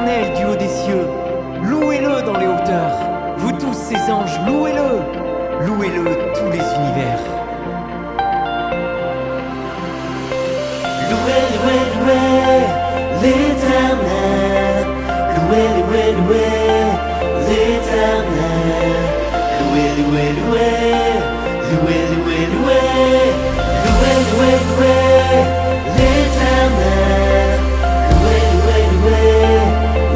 l'Éternel du haut des cieux. Louez-le dans les hauteurs. Vous tous ses anges, louez-le. Louez-le tous les univers. Louez, louez, louez l'Éternel. Louez, louez, louez l'Éternel. Louez, louez, louez. Louez, louez, louez. Louez, louez, louez l'Éternel. Louez, louez, louez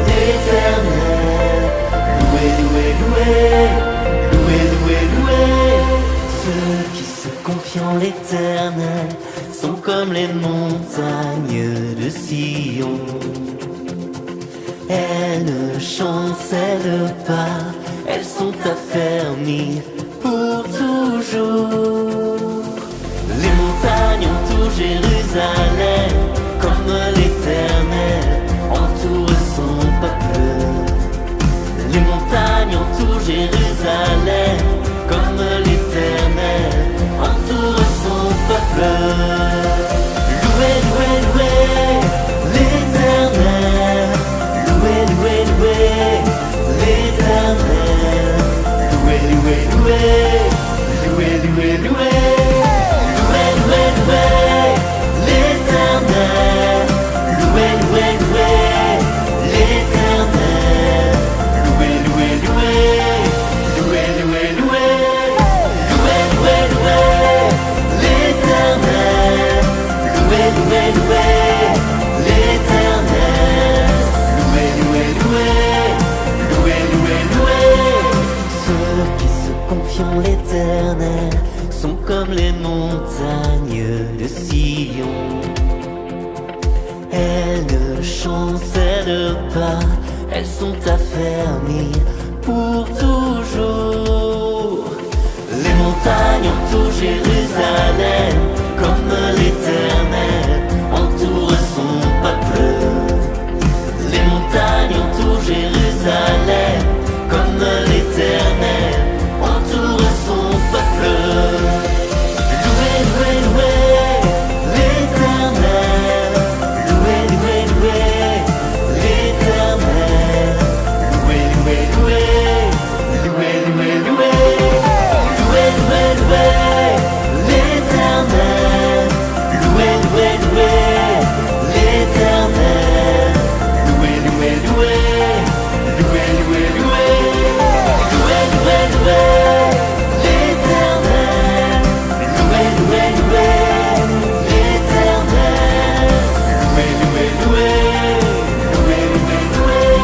l'Éternel. Louez, louez, louez. Louez, louez, louez. Ceux qui se confient en l'Éternel sont comme les montagnes de Sion. Elles ne chancellent pas, elles sont affermies pour toujours. Les montagnes entourent Jérusalem, comme l'Éternel entoure son peuple. Les montagnes entourent Jérusalem, comme l'Éternel entoure son peuple. Louez, louez, louez l'Éternel. Louez, louez, louez l'Éternel. Louez, louez, louez. Louez, louez, louez. Louez, louez, louez l'Éternel. Louez, louez, louez l'Éternel. Louez, louez, louez. Louez, louez, louez. Louez, louez, louez l'Éternel. Louez, louez, louez l'Éternel. Louez, louez, louez. Louez, louez, louez. Ceux qui se confient en l'Éternel sont comme les montagnes de Sion. Elles ne chancellent pas, elles sont affermies pour toujours. Les montagnes entourent Jérusalem, comme l'Éternel entoure son peuple. Les montagnes entourent Jérusalem, comme l'Éternel entoure son peuple. Louez, louez, louez l'Éternel. Louez, louez, louez l'Éternel. Louez, louez, louez. Louez, louez, louez. Louez, louez, louez l'Éternel. Louez, louez, louez l'Éternel. Louez, louez, louez. Louez, louez, louez. Louez, louez, louez l'Éternel. Louez, louez, louez l'Éternel. Louez, louez, louez. Louez, louez, louez.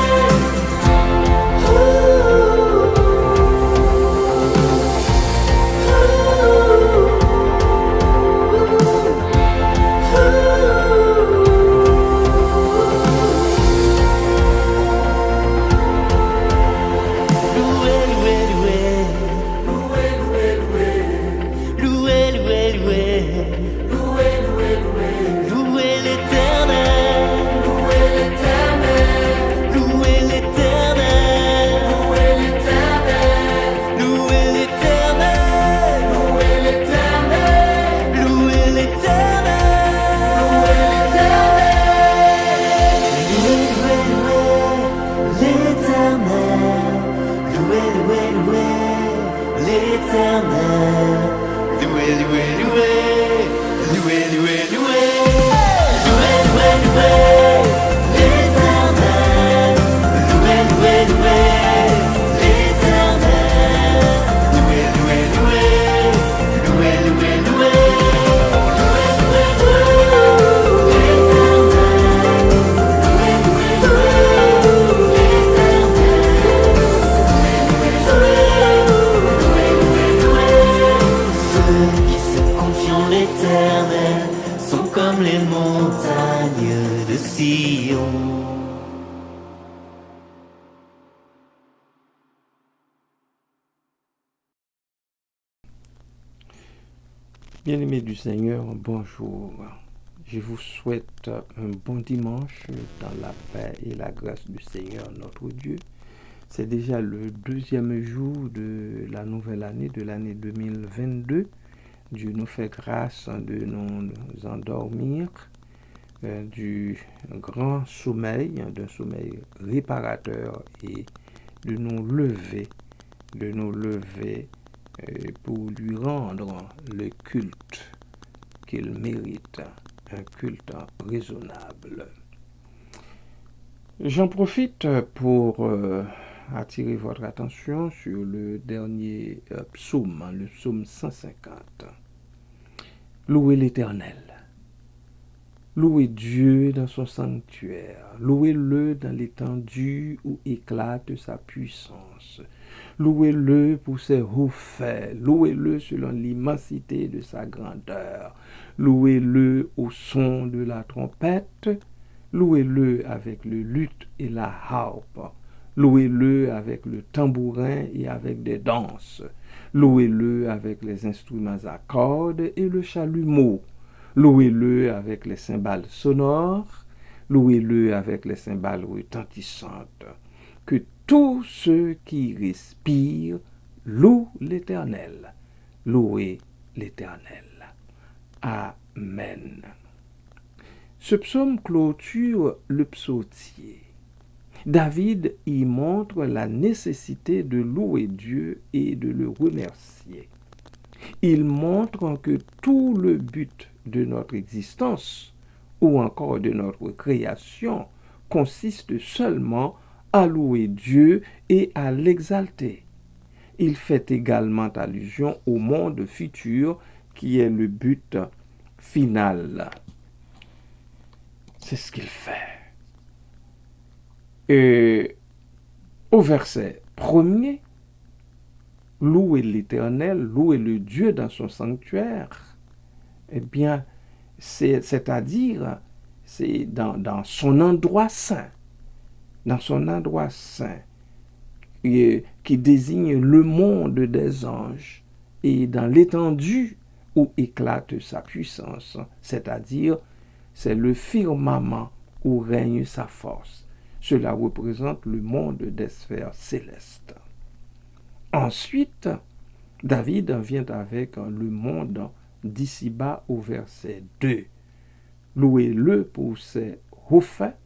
Louez, louez, louez. Louez, louez, louez. Louez, louez, louez. Louez, louez, louez. Louez l'Éternel. Louez l'Éternel. Louez l'Éternel. Louez l'Éternel. Louez l'Éternel. Louez l'Éternel. Louez l'Éternel. Louez l'Éternel. Louez, louez, louez l'Éternel. Louez, louez, louez. Louez, louez, louez. Louez, louez, louez l'Éternel. Louez, louez, louez l'Éternel. Louez, louez, louez. Louez, louez, louez. Louez, louez, louez l'Éternel. Louez, louez, louez. Ceux qui se confient en l'Éternel sont comme les montagnes de Sion. Bien-aimés du Seigneur, bonjour. Je vous souhaite un bon dimanche dans la paix et la grâce du Seigneur notre Dieu. C'est déjà le deuxième jour de la nouvelle année, de l'année 2022. Dieu nous fait grâce de nous endormir du grand sommeil, d'un sommeil réparateur et de nous lever pour lui rendre le culte qu'il mérite, un culte raisonnable. J'en profite pour attirer votre attention sur le dernier psaume, le psaume 150. Louez l'Éternel. Louez Dieu dans son sanctuaire. Louez-le dans l'étendue où éclate sa puissance. Louez-le pour ses hauts faits. Louez-le selon l'immensité de sa grandeur. Louez-le au son de la trompette. Louez-le avec le luth et la harpe. Louez-le avec le tambourin et avec des danses. Louez-le avec les instruments à cordes et le chalumeau. Louez-le avec les cymbales sonores. Louez-le avec les cymbales retentissantes. Que tous ceux qui respirent louent l'Éternel. Louez l'Éternel. Amen. Ce psaume clôture le psautier. David y montre la nécessité de louer Dieu et de le remercier. Il montre que tout le but de notre existence ou encore de notre création consiste seulement à louer Dieu et à l'exalter. Il fait également allusion au monde futur qui est le but final. C'est ce qu'il fait. Et au verset 1er, louez l'Éternel, louez le Dieu dans son sanctuaire. Eh bien, c'est-à-dire, c'est dans son endroit saint. Dans son endroit saint, qui désigne le monde des anges, et dans l'étendue où éclate sa puissance, c'est-à-dire, c'est le firmament où règne sa force. Cela représente le monde des sphères célestes. Ensuite, David vient avec le monde d'ici-bas au verset 2. Louez-le pour ses hauts faits,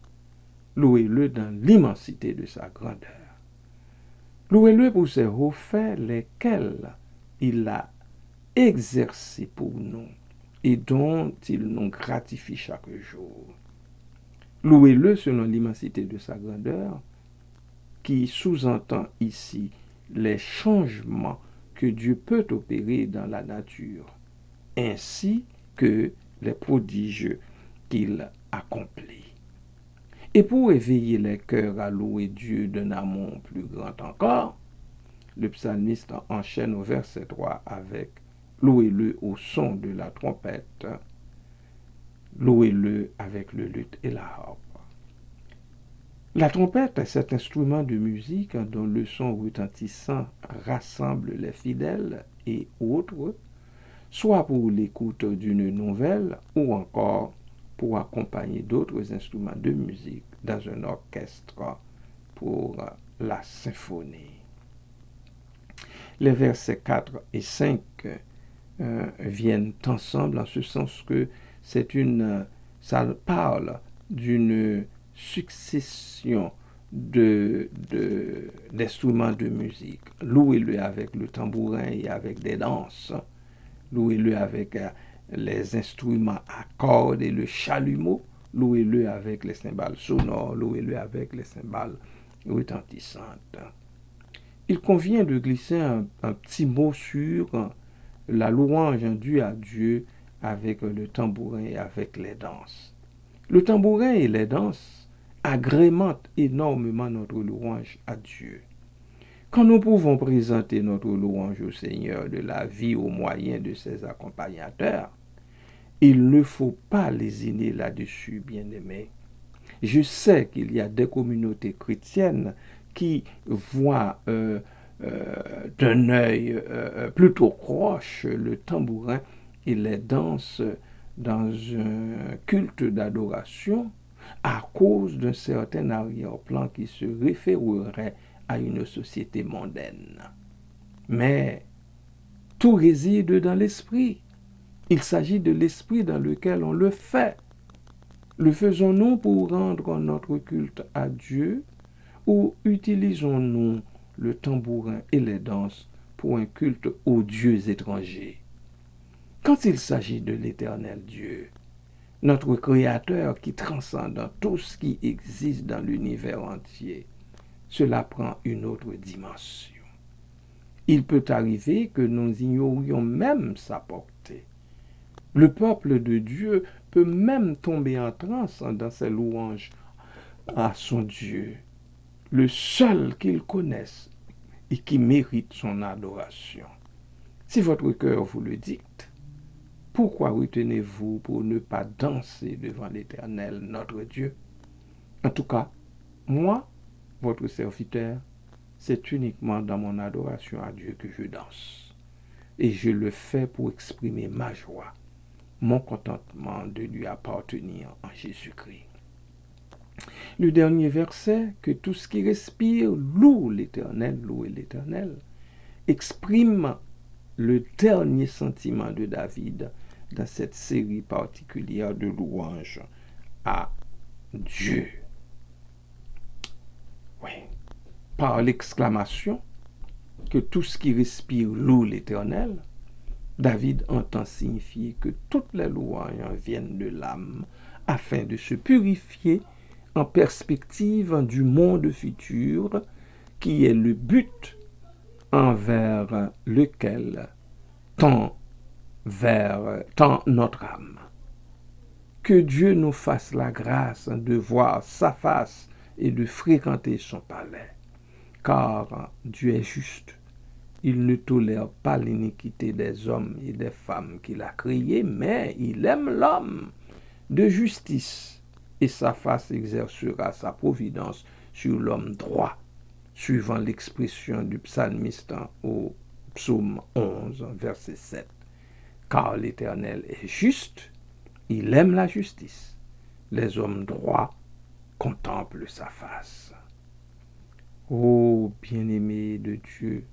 louez-le dans l'immensité de sa grandeur. Louez-le pour ses hauts faits, lesquels il a exercés pour nous et dont il nous gratifie chaque jour. Louez-le selon l'immensité de sa grandeur, qui sous-entend ici les changements que Dieu peut opérer dans la nature, ainsi que les prodiges qu'il accomplit. Et pour éveiller les cœurs à louer Dieu d'un amour plus grand encore, le psalmiste enchaîne au verset 3 avec « Louez-le au son de la trompette, louez-le avec le luth et la harpe ». La trompette est cet instrument de musique dont le son retentissant rassemble les fidèles et autres, soit pour l'écoute d'une nouvelle ou encore pour accompagner d'autres instruments de musique dans un orchestre pour la symphonie. Les versets 4 et 5 viennent ensemble en ce sens que ça parle d'une succession d'instruments de musique. Louez-le avec le tambourin et avec des danses. Louez-le avec les instruments à cordes et le chalumeau. Louez-le avec les cymbales sonores. Louez-le avec les cymbales retentissantes. Il convient de glisser un petit mot sur la louange due à Dieu avec le tambourin et avec les danses. Le tambourin et les danses agrémentent énormément notre louange à Dieu. Quand nous pouvons présenter notre louange au Seigneur de la vie au moyen de ses accompagnateurs, il ne faut pas lésiner là-dessus, bien-aimés. Je sais qu'il y a des communautés chrétiennes qui voient d'un œil plutôt proche le tambourin et les danses dans un culte d'adoration à cause d'un certain arrière-plan qui se référerait à une société mondaine. Mais tout réside dans l'esprit. Il s'agit de l'esprit dans lequel on le fait. Le faisons-nous pour rendre notre culte à Dieu ou utilisons-nous le tambourin et les danses pour un culte aux dieux étrangers? Quand il s'agit de l'Éternel Dieu, notre Créateur qui transcende tout ce qui existe dans l'univers entier, cela prend une autre dimension. Il peut arriver que nous ignorions même sa portée. Le peuple de Dieu peut même tomber en transe dans ses louanges à son Dieu, le seul qu'il connaisse et qui mérite son adoration. Si votre cœur vous le dicte, pourquoi retenez-vous pour ne pas danser devant l'Éternel, notre Dieu? En tout cas, moi, votre serviteur, c'est uniquement dans mon adoration à Dieu que je danse. Et je le fais pour exprimer ma joie, mon contentement de lui appartenir en Jésus-Christ. Le dernier verset, que tout ce qui respire loue l'Éternel, exprime le dernier sentiment de David dans cette série particulière de louanges à Dieu. Oui. Par l'exclamation que tout ce qui respire loue l'Éternel, David entend signifier que toutes les louanges viennent de l'âme afin de se purifier en perspective du monde futur qui est le but envers lequel tend notre âme. Que Dieu nous fasse la grâce de voir sa face et de fréquenter son palais, car Dieu est juste. Il ne tolère pas l'iniquité des hommes et des femmes qu'il a créés, mais il aime l'homme de justice, et sa face exercera sa providence sur l'homme droit, suivant l'expression du psalmiste au psaume 11, verset 7. Car l'Éternel est juste, il aime la justice. Les hommes droits contemplent sa face. Ô bien-aimés de Dieu,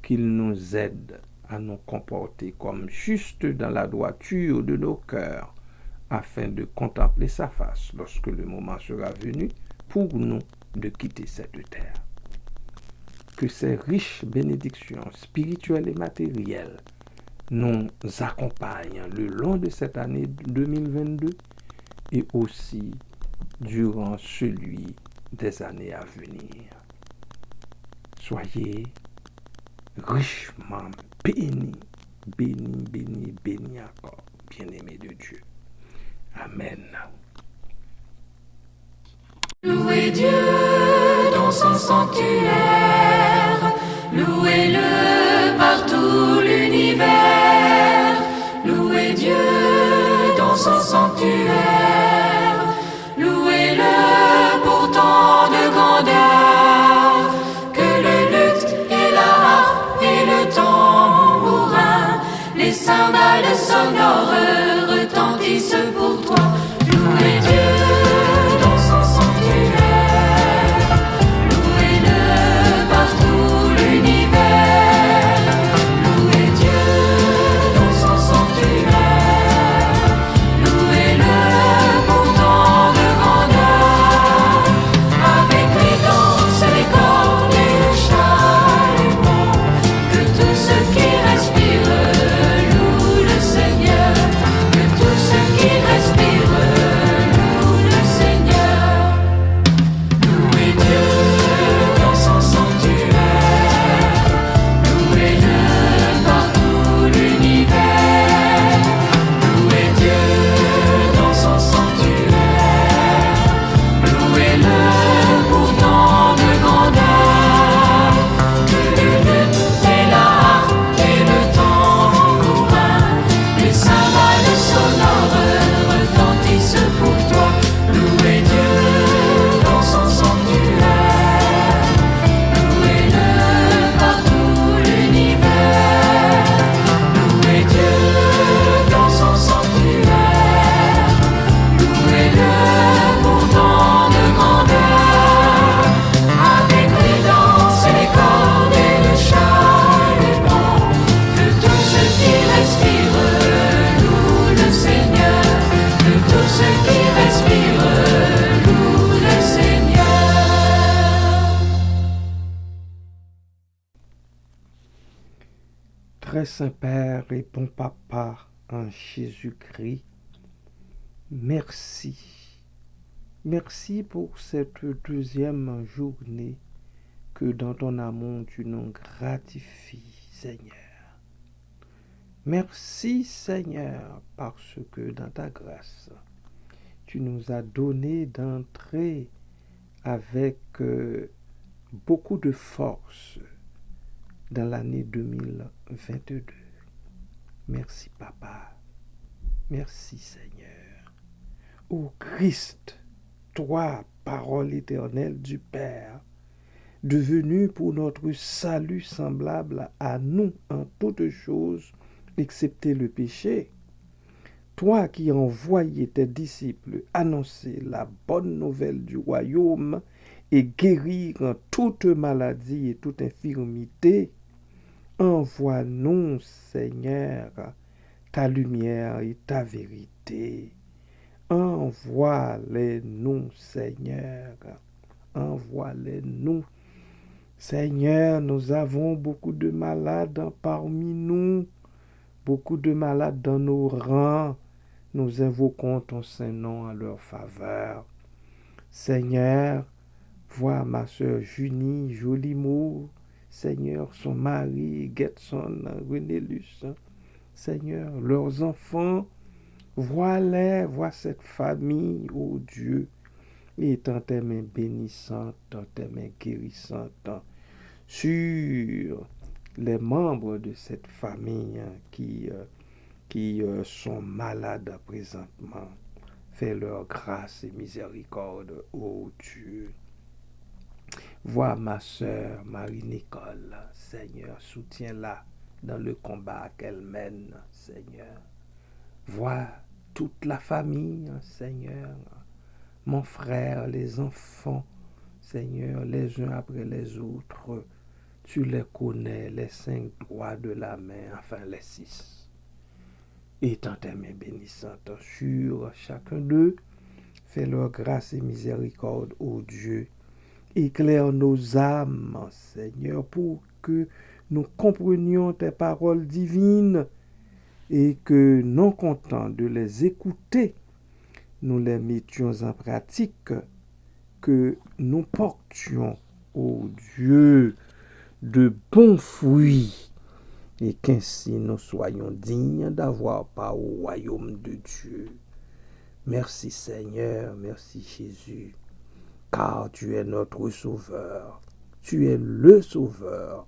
qu'il nous aide à nous comporter comme justes dans la droiture de nos cœurs, afin de contempler sa face lorsque le moment sera venu pour nous de quitter cette terre. Que ces riches bénédictions spirituelles et matérielles nous accompagnent le long de cette année 2022 et aussi durant celui des années à venir. Soyez richement bénis, bénis, bénis, bénis encore, bien-aimés de Dieu. Amen. Louez Dieu dans son sanctuaire, louez-le par tout l'univers. Louez Dieu dans son sanctuaire, louez-le pour tant de grandeur, que le luth et la harpe et le tambourin, les cymbales sonores retentissent pour toi. Louez Dieu dans son sanctuaire, louez-le par tout l'univers. Louez Dieu dans son sanctuaire, louez-le Très Saint-Père et bon Papa en Jésus-Christ, merci. Merci pour cette deuxième journée que dans ton amour tu nous gratifies, Seigneur. Merci, Seigneur, parce que dans ta grâce, tu nous as donné d'entrer avec beaucoup de force dans l'année 2022. Merci, Papa. Merci, Seigneur. Ô Christ, toi, parole éternelle du Père, devenu pour notre salut semblable à nous en toutes choses, excepté le péché, toi qui envoyais tes disciples annoncer la bonne nouvelle du royaume et guérir toute maladie et toute infirmité, envoie-nous, Seigneur, ta lumière et ta vérité. Envoie-les-nous, Seigneur. Envoie-les-nous. Seigneur, nous avons beaucoup de malades parmi nous, beaucoup de malades dans nos rangs. Nous invoquons ton Saint-Nom en leur faveur. Seigneur, vois ma sœur Junie Jolimo, Seigneur, son mari, Getson, Renélus, Seigneur, leurs enfants, vois-les, vois cette famille, ô Dieu, et tant tes mains bénissantes, tant tes mains guérissantes, sur les membres de cette famille qui sont malades présentement. Fais leur grâce et miséricorde, ô Dieu. Vois ma sœur Marie-Nicole, Seigneur, soutiens-la dans le combat qu'elle mène, Seigneur. Vois toute la famille, Seigneur, mon frère, les enfants, Seigneur, les uns après les autres. Tu les connais, les 5 doigts de la main, enfin les 6. Et tant tes mains bénissantes sur chacun d'eux, fais leur grâce et miséricorde, ô Dieu. Éclaire nos âmes, Seigneur, pour que nous comprenions tes paroles divines et que, non contents de les écouter, nous les mettions en pratique, que nous portions, ô Dieu, de bons fruits et qu'ainsi nous soyons dignes d'avoir part au royaume de Dieu. Merci Seigneur, merci Jésus, car tu es notre Sauveur, tu es le Sauveur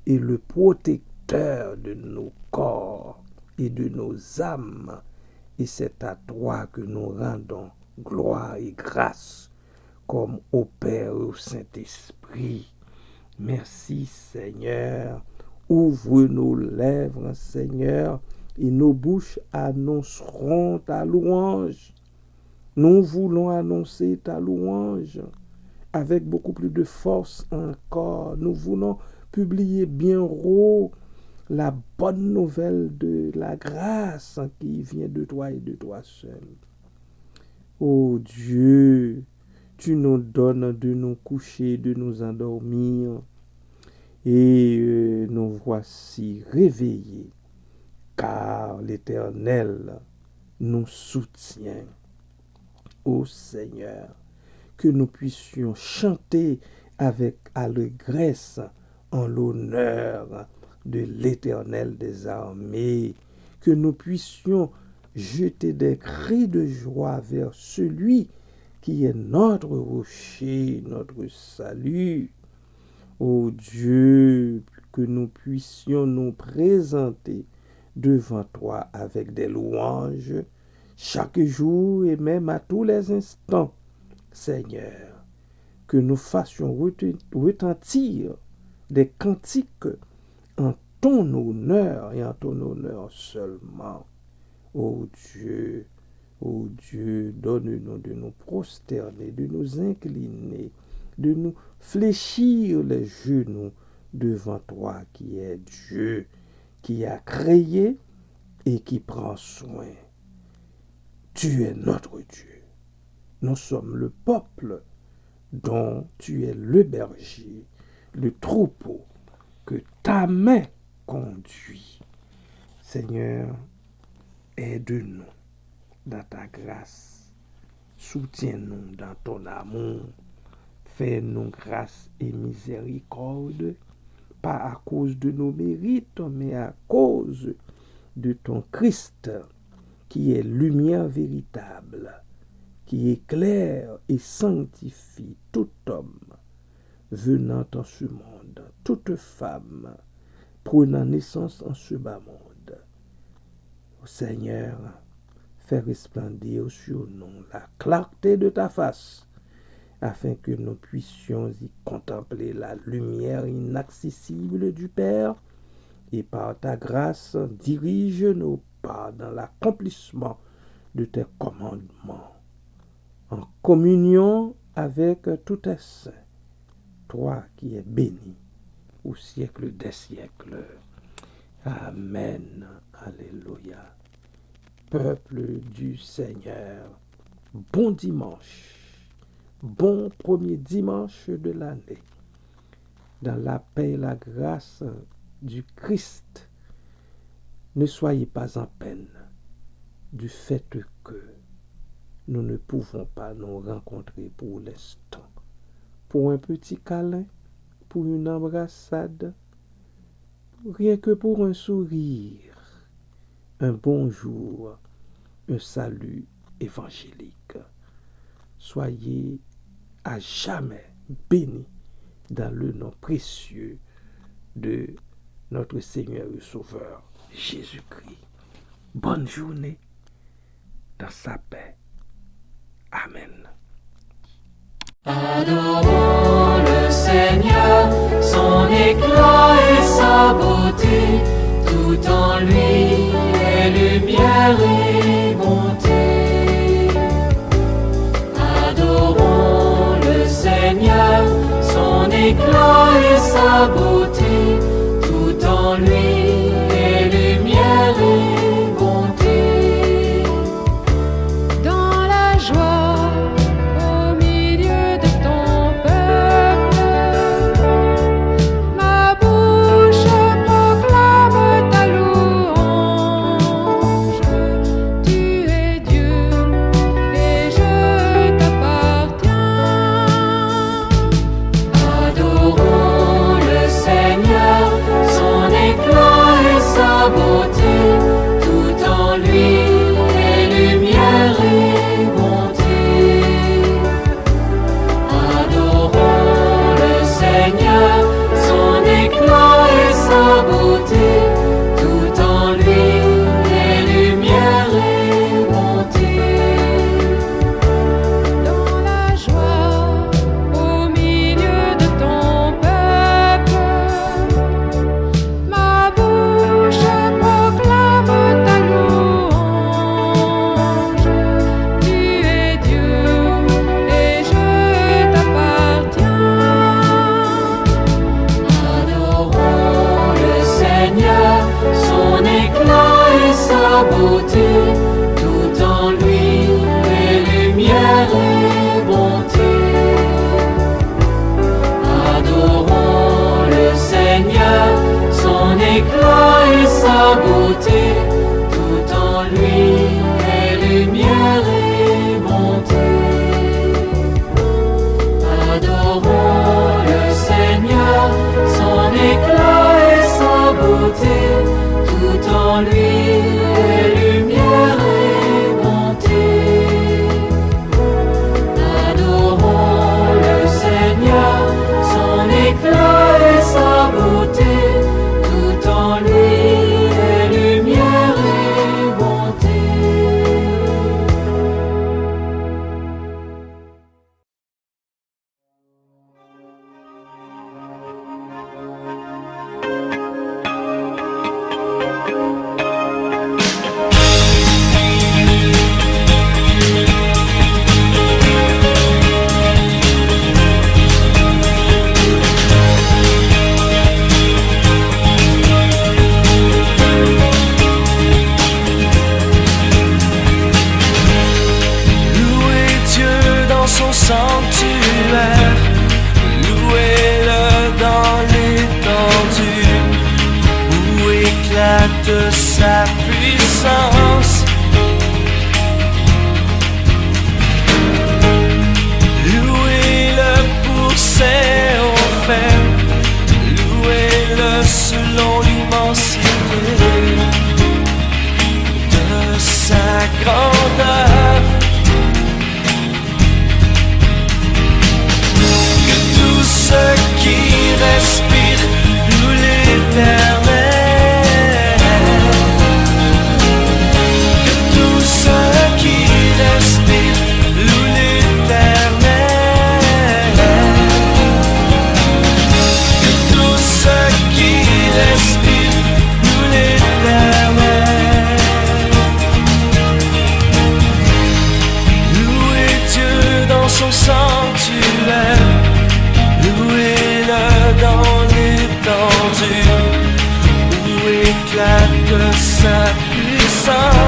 et le protecteur de nos corps et de nos âmes, et c'est à toi que nous rendons gloire et grâce, comme au Père et au Saint-Esprit. Merci Seigneur. Ouvre nos lèvres, Seigneur, et nos bouches annonceront ta louange. Nous voulons annoncer ta louange avec beaucoup plus de force encore. Nous voulons publier bien haut la bonne nouvelle de la grâce qui vient de toi et de toi seul. Ô Dieu, tu nous donnes de nous coucher, de nous endormir. Et nous voici réveillés, car l'Éternel nous soutient. Ô Seigneur, que nous puissions chanter avec allégresse en l'honneur de l'Éternel des armées, que nous puissions jeter des cris de joie vers celui qui est notre rocher, notre salut. Ô Dieu, que nous puissions nous présenter devant toi avec des louanges chaque jour et même à tous les instants, Seigneur, que nous fassions retentir des cantiques en ton honneur et en ton honneur seulement. Ô Dieu, donne-nous de nous prosterner, de nous incliner, de nous fléchir les genoux devant toi qui est Dieu, qui a créé et qui prend soin. Tu es notre Dieu. Nous sommes le peuple dont tu es le berger, le troupeau que ta main conduit. Seigneur, aide-nous dans ta grâce. Soutiens-nous dans ton amour. Fais-nous grâce et miséricorde, pas à cause de nos mérites, mais à cause de ton Christ, qui est lumière véritable, qui éclaire et sanctifie tout homme venant en ce monde, toute femme prenant naissance en ce bas monde. Ô Seigneur, fais resplendir sur nous la clarté de ta face, afin que nous puissions y contempler la lumière inaccessible du Père, et par ta grâce, dirige nos pas dans l'accomplissement de tes commandements, en communion avec tous tes saints, toi qui es béni au siècle des siècles. Amen. Alléluia. Peuple du Seigneur, bon dimanche. Bon premier dimanche de l'année, dans la paix et la grâce du Christ. Ne soyez pas en peine du fait que nous ne pouvons pas nous rencontrer pour l'instant. Pour un petit câlin, pour une embrassade, rien que pour un sourire, un bonjour, un salut évangélique. Soyez à jamais béni dans le nom précieux de notre Seigneur et Sauveur Jésus-Christ. Bonne journée dans sa paix. Amen. Adorons le Seigneur, son éclat et sa beauté, tout en lui est lumière et bonté. Adorons le Seigneur, son éclat et sa beauté, tout en lui est lumière et bonté. Dans la joie, au milieu de ton peuple, ma bouche proclame ta louange. Tu es Dieu et je t'appartiens. Adorons le Seigneur, son éclat et sa beauté, tout en lui est lumière et bonté. Adorons le Seigneur, son éclat et sa beauté, tout en lui est lumière et bonté. Dans la joie, au milieu de ton peuple, ma bouche proclame ta louange. Tu es Dieu et je t'appartiens. Adorons le Seigneur, son éclat et sa beauté, tout en lui est lumière et bonté. Adorons le Seigneur, son éclat et sa beauté, tout en lui est lumière et bonté. Adorons le Seigneur, son éclat et sa beauté, tout en lui est lumière et bonté. Adorons le Seigneur, son éclat et sa beauté, tout en lui est lumière et bonté. puissance. Louez-le pour ses hauts faits, louez-le selon l'immensité de sa grandeur. Que tous ceux qui respirent louent l'Éternel. Que tous ceux qui respirent louent l'Éternel. Que tous ceux qui respirent louent l'Éternel. Louez Dieu dans son sanctuaire, louez-le dans l'étendue où éclate sa puissance.